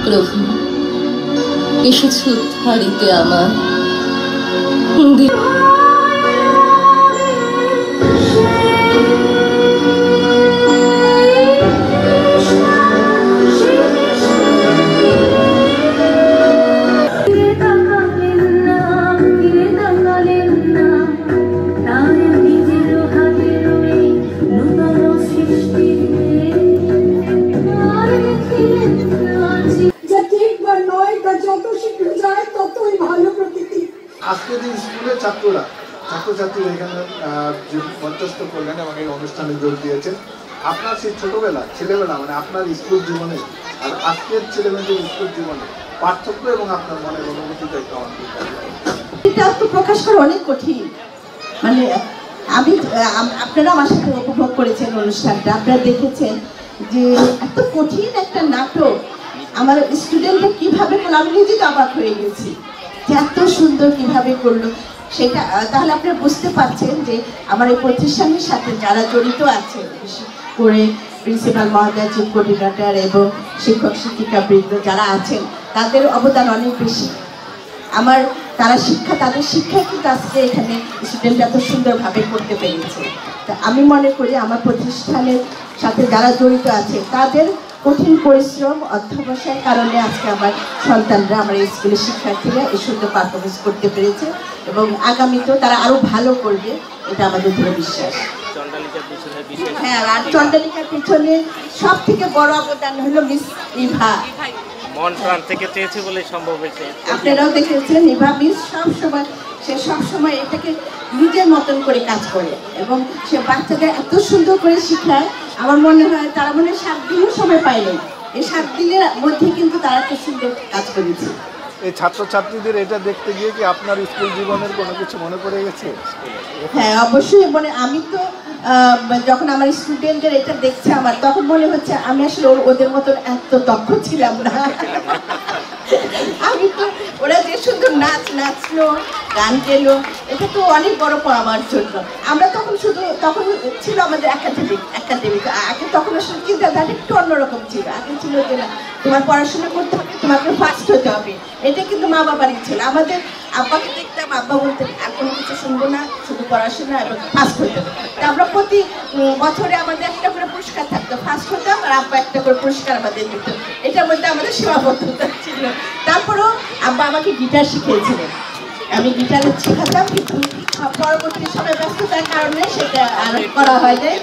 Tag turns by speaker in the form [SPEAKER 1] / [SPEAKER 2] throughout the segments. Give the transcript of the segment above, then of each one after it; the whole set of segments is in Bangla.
[SPEAKER 1] প্রভু এসেছ উদ্ধারিতে আমার
[SPEAKER 2] আজকে যে স্কুলের ছাত্রছাত্রীরা এখানে মঞ্চস্থ করলেন এবং এই অনুষ্ঠানে যোগ দিয়েছেন, আপনার সেই ছেলেবেলা মানে আপনার স্কুল জীবনে আর আজকের ছেলেমেয়েদের স্কুল জীবনে পার্থক্য এবং আপনার মনের অনুভূতিটা একটু আমাকে
[SPEAKER 3] এটা তো প্রকাশ করা অনেক কঠিন। মানে আপনারা আমার সাথে উপভোগ করেছেন অনুষ্ঠানটা, আপনারা দেখেছেন যে এত কঠিন একটা নাটক আমার স্টুডেন্টরা কিভাবে করলো, আমি নিজে তো অবাক হয়ে গেছি যে এত সুন্দর কিভাবে করলো সেটা। তাহলে আপনারা বুঝতে পারছেন যে আমার এই প্রতিষ্ঠানের সাথে যারা জড়িত আছে, বিশেষ করে প্রিন্সিপাল মহোদয়, চিফ কোঅর্ডিনেটর এবং শিক্ষক শিক্ষিকা বৃন্দ যারা আছেন, তাদের অবদান অনেক বেশি। তাদের শিক্ষা কিন্তু আজকে এখানে স্টুডেন্ট এত সুন্দরভাবে করতে পেরেছে। তা আমি মনে করি আমার প্রতিষ্ঠানের সাথে যারা জড়িত আছে তাদের কঠিন পরিশ্রম অধ্যবসায়ের কারণে আজকে আমার সন্তানরা, আমার স্কুলের শিক্ষার্থীরা এই সুন্দর পারফরমেন্স করতে পেরেছে এবং আগামীতেও তারা আরও ভালো করবে, এটা আমাদের দৃঢ় বিশ্বাস। হ্যাঁ, আর চন্দ্রালিকার পিছনে সব থেকে বড় অবদান হলো মিস ইভা।
[SPEAKER 4] মন প্রাণ থেকে চেয়েছে বলে সম্ভব হয়েছে।
[SPEAKER 3] আপনারাও দেখেছেন ইভা মিস সবসময় এটাকে নিজের মতন করে কাজ করে এবং সে বাচ্চাদের এত সুন্দর করে শেখায়। আমার মনে হয় তারা মনে 7 দিনও সময় পায়নি, এই 7 দিনের মধ্যে কিন্তু তারা এত সুন্দর কাজ করেছে।
[SPEAKER 2] এই ছাত্রছাত্রীদের এটা দেখতে গিয়ে কি আপনার স্কুল জীবনের কোনো কিছু মনে পড়ে গেছে?
[SPEAKER 3] হ্যাঁ, অবশ্যই। মানে আমি তো যখন আমার স্টুডেন্টদের এটা দেখছে আমার, তখন মনে হচ্ছে আমি আসলে ওদের মতন এত দক্ষ ছিলাম না। আমি তো ওরা যে সুন্দর নাচলো, গান গেলো, এটা তো অনেক বড় পাওয়া আমার জন্য। আমরা তখন ছিল আমাদের একাডেমিক আগে, তখন আসলে চিন্তাধারা একটু অন্যরকম ছিল। আগে ছিল যে না, তোমার পড়াশোনা করতে হবে, তোমাকে ফার্স্ট হতে হবে, এটা কিন্তু মা বাবারই ছিল। আমাদের আব্বাকে দেখতাম, আব্বা বলতেন আর কোনো কিছু শুনবো না, শুধু পড়াশোনা এবং ফার্স্ট হতে হবে। তা আমরা প্রতি বছরে আমাদের একটা করে পুরস্কার থাকতো, ফার্স্ট হতাম আর আব্বা একটা করে পুরস্কার আমাদের দিত। এটার মধ্যে আমাদের সীমাবদ্ধতা ছিল। তারপরেও আব্বা আমাকে গিটার শিখিয়েছিলেন, আমি গিটারে শেখাতাম, কিন্তু পরবর্তী সময় ব্যস্ততার কারণে সেটা আর করা হয় নাই।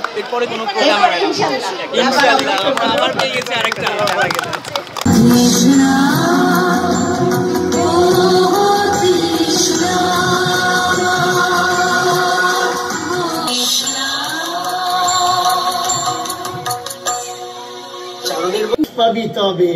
[SPEAKER 5] পাবি তবে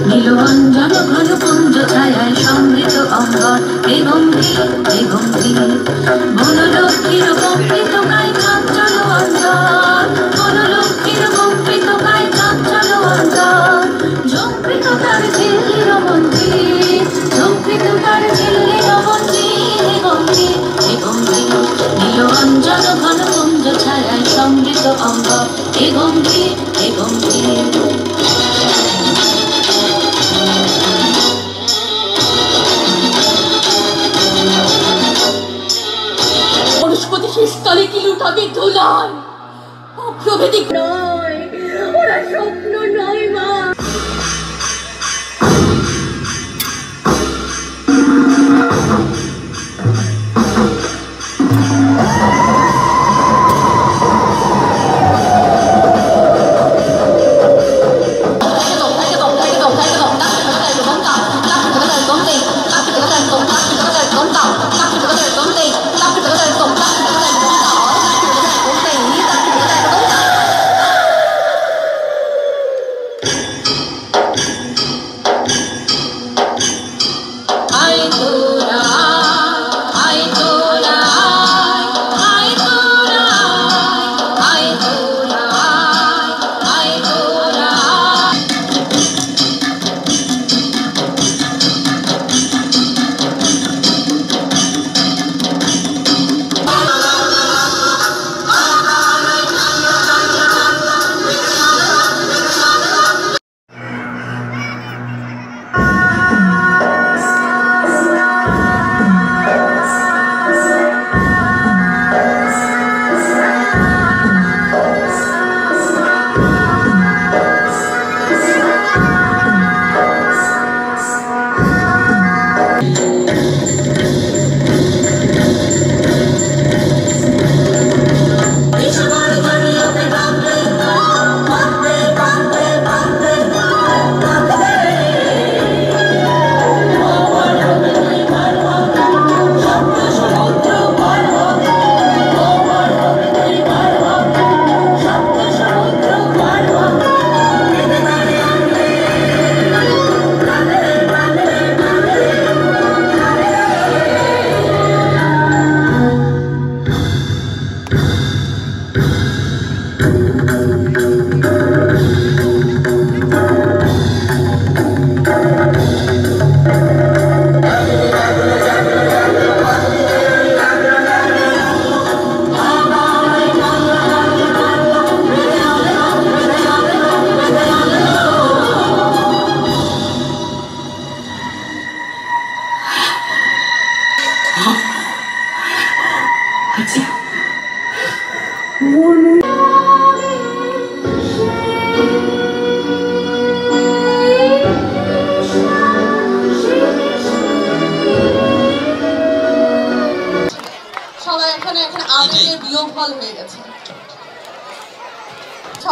[SPEAKER 6] নীলঞ্জন ঘন কুঞ্জ ছায়ায় সমৃত অঙ্গন বনলক্ষ্মীর কম্পিত গায়ে চাঞ্চল অঞ্জন, বনলক্ষ্মীর কম্পিত গায়ে চাঞ্চল অঞ্জন, ঝঙ্কৃত তার ঝিল্লির মন্দির, ঝঙ্কৃত তার ঝিল্লির মন্দির, হে গম্ভীর নীলঞ্জন ঘন কুঞ্জ ছায়ায় সমৃত অঙ্গ, হে গম্ভীর
[SPEAKER 1] বনস্পতি শেষকালে কি লুটাবে ধুলায়, অপ্রভেদিক নয়, ওরা স্বপ্ন নয় মা।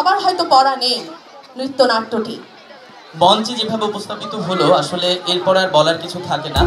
[SPEAKER 7] সবার হয়তো পড়া নেই নৃত্যনাট্যটি।
[SPEAKER 8] মঞ্চে যেভাবে উপস্থাপিত হলো আসলে এরপর আর বলার কিছু থাকে না।